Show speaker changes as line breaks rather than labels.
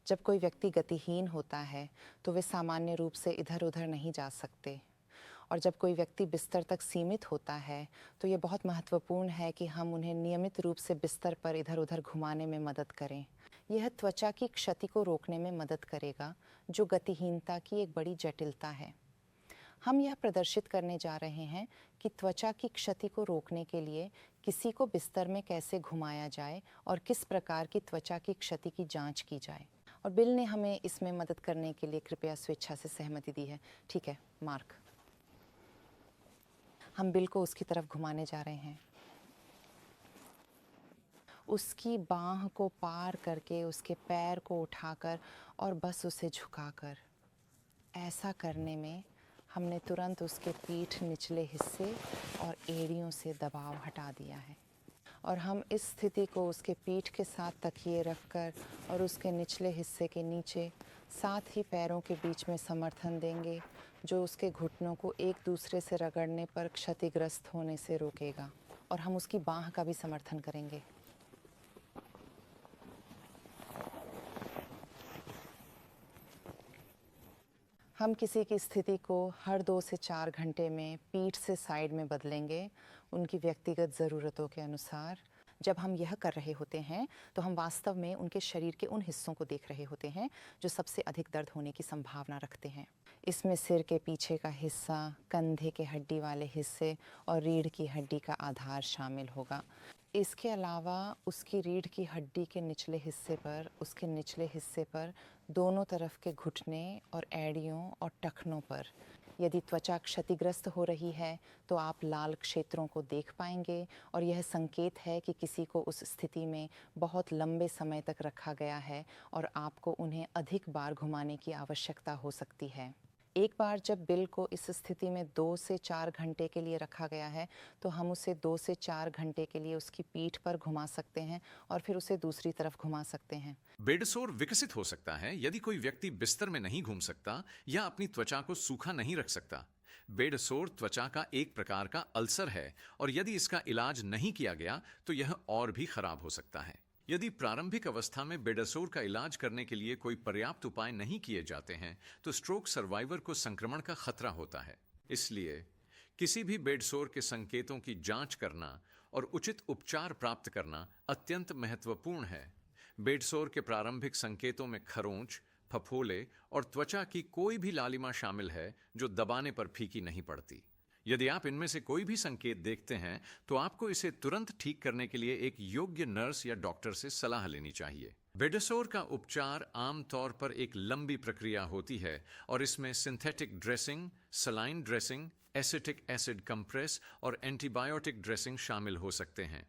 जब कोई व्यक्ति गतिहीन होता है तो वे सामान्य रूप से इधर-उधर नहीं जा सकते और जब कोई व्यक्ति बिस्तर तक सीमित होता है तो ये बहुत महत्वपूर्ण है कि हम उन्हें नियमित रूप से बिस्तर पर इधर-उधर घुमाने में मदद करें। यह त्वचा की क्षति को रोकने में मदद करेगा, जो गतिहीनता की एक बड़ी जटिलता है। हम यह प्रदर्शित करने जा रहे हैं कि त्वचा की क्षति को रोकने के लिए किसी को बिस्तर में कैसे घुमाया जाए और किस प्रकार की त्वचा की क्षति की जांच की जाए। और बिल ने हमें इसमें मदद करने के लिए कृपया स्वेच्छा से सहमति दी है। ठीक है, मार्क। हम बिल को उसकी तरफ घुमाने जा रहे हैं। उसकी बाँह को पार करके, उसके पैर को उठाकर और बस उसे झुकाकर। ऐसा करने में हमने तुरंत उसके पीठ निचले हिस्से और एड़ियों से दबाव हटा दिया है और हम इस स्थिति को उसके पीठ के साथ तकिए रखकर और उसके निचले हिस्से के नीचे, साथ ही पैरों के बीच में समर्थन देंगे, जो उसके घुटनों को एक दूसरे से रगड़ने पर क्षतिग्रस्त होने से रोकेगा। और हम उसकी बाँह का भी समर्थन करेंगे। हम किसी की स्थिति को हर 2 से 4 घंटे में पीठ से साइड में बदलेंगे, उनकी व्यक्तिगत ज़रूरतों के अनुसार। जब हम यह कर रहे होते हैं तो हम वास्तव में उनके शरीर के उन हिस्सों को देख रहे होते हैं जो सबसे अधिक दर्द होने की संभावना रखते हैं। इसमें सिर के पीछे का हिस्सा, कंधे के हड्डी वाले हिस्से और रीढ़ की हड्डी का आधार शामिल होगा। इसके अलावा उसकी रीढ़ की हड्डी के निचले हिस्से पर, उसके निचले हिस्से पर, दोनों तरफ के घुटने और एड़ियों और टखनों पर यदि त्वचा क्षतिग्रस्त हो रही है तो आप लाल क्षेत्रों को देख पाएंगे और यह संकेत है कि किसी को उस स्थिति में बहुत लंबे समय तक रखा गया है और आपको उन्हें अधिक बार घुमाने की आवश्यकता हो सकती है। एक बार जब बिल को इस स्थिति में 2 से 4 घंटे के लिए रखा गया है तो हम उसे 2 से 4 घंटे के लिए उसकी पीठ पर घुमा सकते हैं और फिर उसे दूसरी तरफ घुमा सकते हैं।
बेडसोर विकसित हो सकता है यदि कोई व्यक्ति बिस्तर में नहीं घूम सकता या अपनी त्वचा को सूखा नहीं रख सकता। बेडसोर त्वचा का एक प्रकार का अल्सर है और यदि इसका इलाज नहीं किया गया तो यह और भी खराब हो सकता है। यदि प्रारंभिक अवस्था में बेडसोर का इलाज करने के लिए कोई पर्याप्त उपाय नहीं किए जाते हैं तो स्ट्रोक सर्वाइवर को संक्रमण का खतरा होता है। इसलिए किसी भी बेडसोर के संकेतों की जांच करना और उचित उपचार प्राप्त करना अत्यंत महत्वपूर्ण है। बेडसोर के प्रारंभिक संकेतों में खरोंच, फफोले और त्वचा की कोई भी लालिमा शामिल है जो दबाने पर फीकी नहीं पड़ती। यदि आप इनमें से कोई भी संकेत देखते हैं तो आपको इसे तुरंत ठीक करने के लिए एक योग्य नर्स या डॉक्टर से सलाह लेनी चाहिए। बेडसोर का उपचार आमतौर पर एक लंबी प्रक्रिया होती है और इसमें synthetic dressing, saline dressing, acetic acid compress और एंटीबायोटिक ड्रेसिंग शामिल हो सकते हैं।